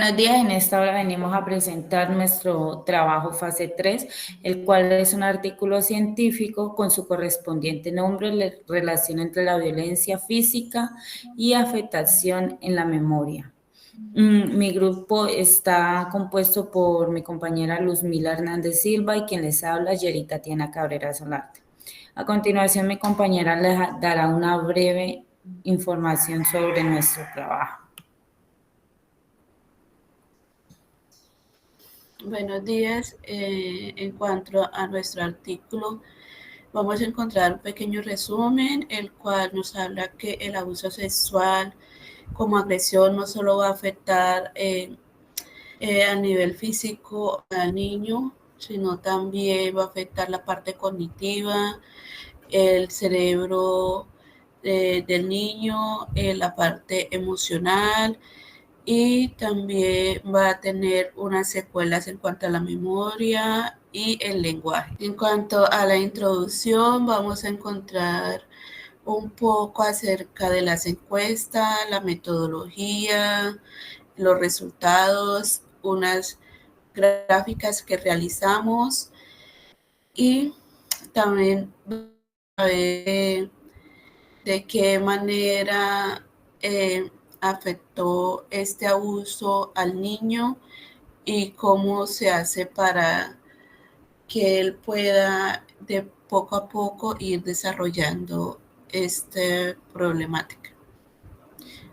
Buenos días, en esta hora venimos a presentar nuestro trabajo fase 3, el cual es un artículo científico con su correspondiente nombre, relación entre la violencia física y afectación en la memoria. Mi grupo está compuesto por mi compañera Luzmila Hernández Silva y quien les habla, Yeri Tatiana Cabrera Solarte. A continuación, mi compañera les dará una breve información sobre nuestro trabajo. Buenos días. En cuanto a nuestro artículo, vamos a encontrar un pequeño resumen, el cual nos habla que el abuso sexual como agresión no solo va a afectar a nivel físico al niño, sino también va a afectar la parte cognitiva, el cerebro del niño, la parte emocional, y también va a tener unas secuelas en cuanto a la memoria y el lenguaje. En cuanto a la introducción, vamos a encontrar un poco acerca de las encuestas, la metodología, los resultados, unas gráficas que realizamos, y también a ver de qué manera afectó este abuso al niño y cómo se hace para que él pueda de poco a poco ir desarrollando esta problemática.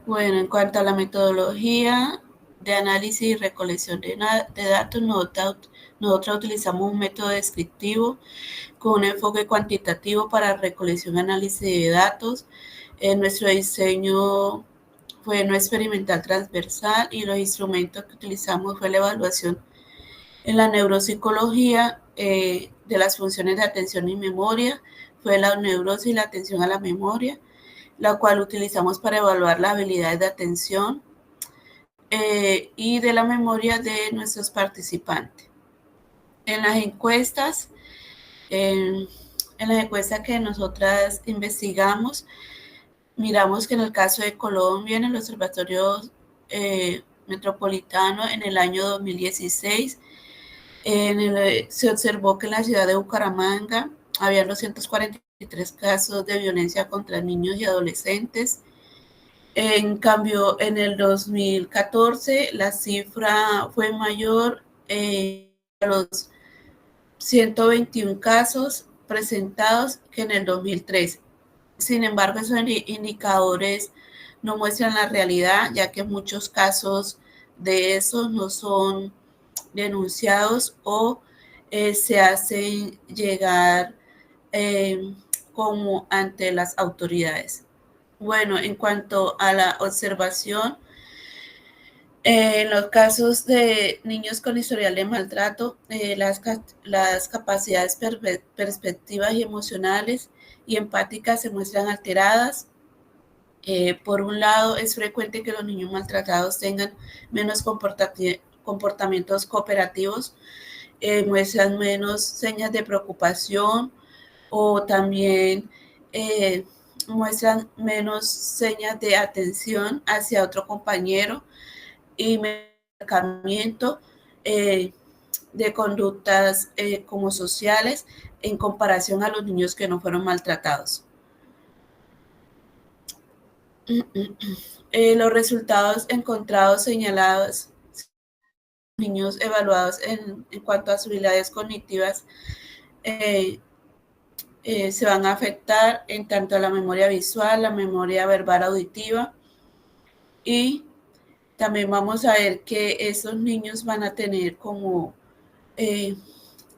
Bueno, en cuanto a la metodología de análisis y recolección de datos, nosotros utilizamos un método descriptivo con un enfoque cuantitativo para recolección y análisis de datos. Nuestro diseño fue no experimental transversal y los instrumentos que utilizamos fue la evaluación en la neuropsicología de las funciones de atención y memoria, fue la neurosis y la atención a la memoria, la cual utilizamos para evaluar las habilidades de atención y de la memoria de nuestros participantes. En las encuestas, en las encuestas que nosotras investigamos, miramos que en el caso de Colombia, en el Observatorio Metropolitano, en el año 2016, se observó que en la ciudad de Bucaramanga había 243 casos de violencia contra niños y adolescentes. En cambio, en el 2014 la cifra fue mayor, a los 121 casos presentados que en el 2013. Sin embargo, esos indicadores no muestran la realidad, ya que muchos casos de esos no son denunciados o se hacen llegar como ante las autoridades. Bueno, en cuanto a la observación, en los casos de niños con historial de maltrato, las capacidades perspectivas y emocionales y empáticas se muestran alteradas. Por un lado, es frecuente que los niños maltratados tengan menos comportamientos cooperativos, muestran menos señas de preocupación o también muestran menos señas de atención hacia otro compañero y acercamiento de conductas como sociales en comparación a los niños que no fueron maltratados. Los resultados encontrados señalados, niños evaluados en cuanto a sus habilidades cognitivas se van a afectar en tanto a la memoria visual, la memoria verbal auditiva, y también vamos a ver que esos niños van a tener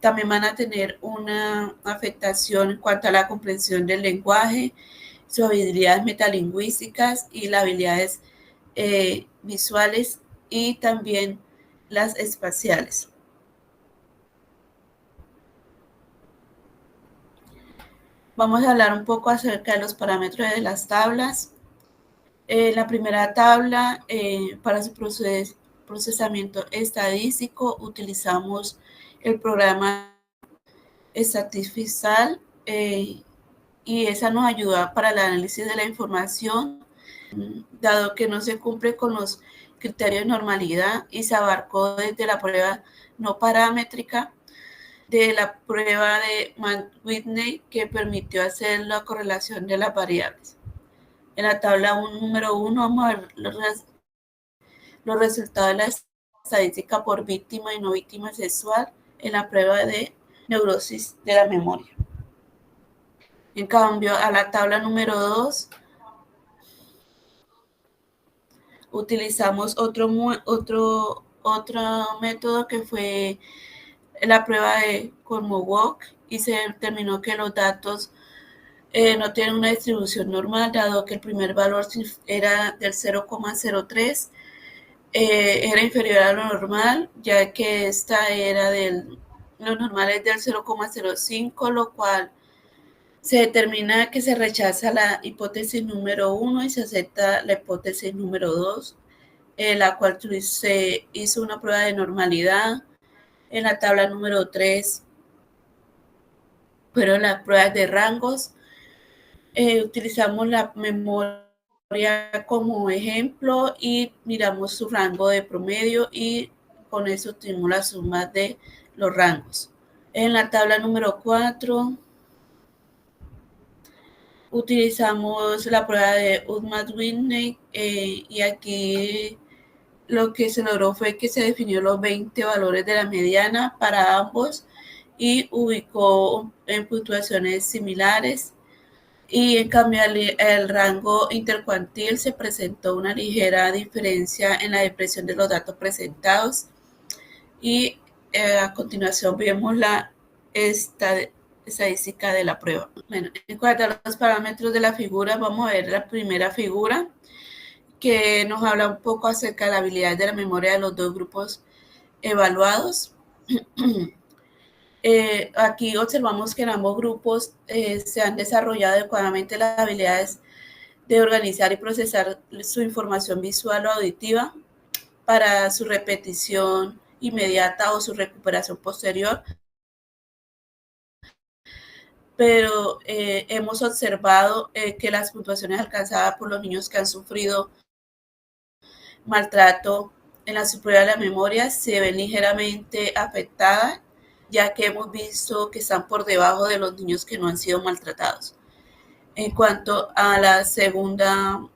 también van a tener una afectación en cuanto a la comprensión del lenguaje, sus habilidades metalingüísticas y las habilidades visuales y también las espaciales. Vamos a hablar un poco acerca de los parámetros de las tablas. La primera tabla, para su procesamiento estadístico, utilizamos el programa Statisfisal y esa nos ayuda para el análisis de la información, dado que no se cumple con los criterio de normalidad y se abarcó desde la prueba no paramétrica de la prueba de Mann-Whitney, que permitió hacer la correlación de las variables. En la tabla número 1 vamos a ver los resultados de la estadística por víctima y no víctima sexual en la prueba de neurosis de la memoria. En cambio, a la tabla número 2 utilizamos otro método que fue la prueba de Kolmogorov y se determinó que los datos no tienen una distribución normal, dado que el primer valor era del 0,03, era inferior a lo normal, ya que esta era lo normal es del 0,05, lo cual se determina que se rechaza la hipótesis número 1 y se acepta la hipótesis número 2, la cual se hizo una prueba de normalidad. En la tabla número 3 fueron las pruebas de rangos. Utilizamos la memoria como ejemplo y miramos su rango de promedio y con eso obtuvimos la suma de los rangos. En la tabla número 4 utilizamos la prueba de Udmaz-Whitney y aquí lo que se logró fue que se definió los 20 valores de la mediana para ambos y ubicó en puntuaciones similares. Y en cambio el rango intercuantil se presentó una ligera diferencia en la depresión de los datos presentados y a continuación vemos la estadística de la prueba. Bueno, en cuanto a los parámetros de la figura, vamos a ver la primera figura que nos habla un poco acerca de la habilidad de la memoria de los dos grupos evaluados. Aquí observamos que en ambos grupos se han desarrollado adecuadamente las habilidades de organizar y procesar su información visual o auditiva para su repetición inmediata o su recuperación posterior. Pero hemos observado que las puntuaciones alcanzadas por los niños que han sufrido maltrato en la prueba de la memoria se ven ligeramente afectadas, ya que hemos visto que están por debajo de los niños que no han sido maltratados. En cuanto a la segunda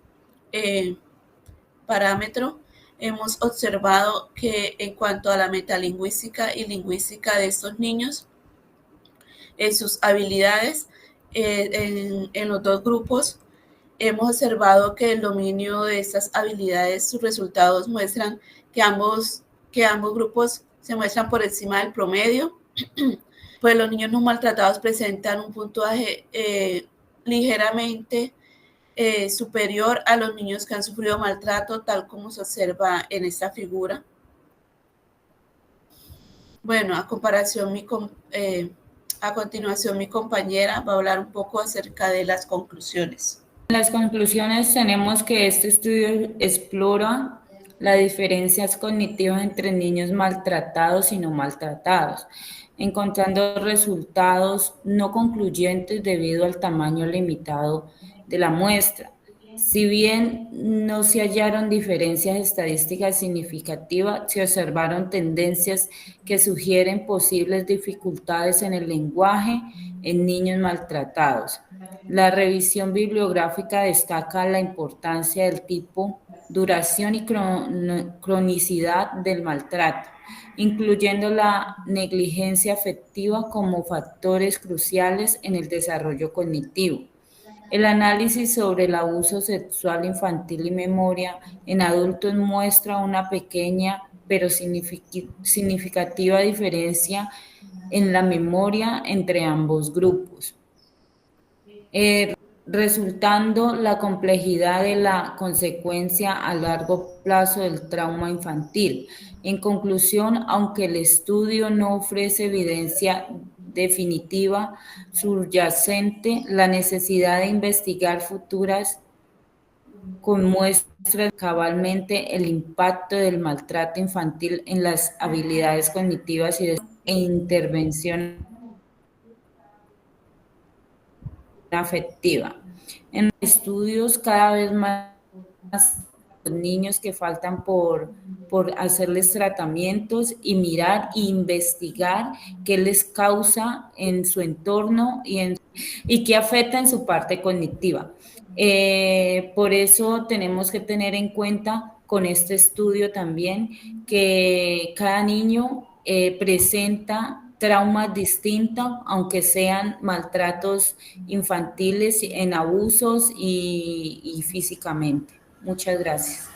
parámetro, hemos observado que en cuanto a la metalingüística y lingüística de estos niños, en sus habilidades en los dos grupos, hemos observado que el dominio de estas habilidades, sus resultados muestran que ambos grupos se muestran por encima del promedio, pues los niños no maltratados presentan un puntaje ligeramente superior a los niños que han sufrido maltrato, tal como se observa en esta figura. Bueno, a continuación mi compañera va a hablar un poco acerca de las conclusiones. En las conclusiones tenemos que este estudio explora las diferencias cognitivas entre niños maltratados y no maltratados, encontrando resultados no concluyentes debido al tamaño limitado de la muestra. Si bien no se hallaron diferencias estadísticas significativas, se observaron tendencias que sugieren posibles dificultades en el lenguaje en niños maltratados. La revisión bibliográfica destaca la importancia del tipo, duración y cronicidad del maltrato, incluyendo la negligencia afectiva como factores cruciales en el desarrollo cognitivo. El análisis sobre el abuso sexual infantil y memoria en adultos muestra una pequeña pero significativa diferencia en la memoria entre ambos grupos, resultando la complejidad de la consecuencia a largo plazo del trauma infantil. En conclusión, aunque el estudio no ofrece evidencia definitiva subyacente, la necesidad de investigar futuras con muestras cabalmente el impacto del maltrato infantil en las habilidades cognitivas e intervención afectiva. En estudios cada vez más niños que faltan por hacerles tratamientos y mirar e investigar qué les causa en su entorno y qué afecta en su parte cognitiva. Por eso tenemos que tener en cuenta con este estudio también que cada niño presenta traumas distintos, aunque sean maltratos infantiles en abusos y físicamente. Muchas gracias.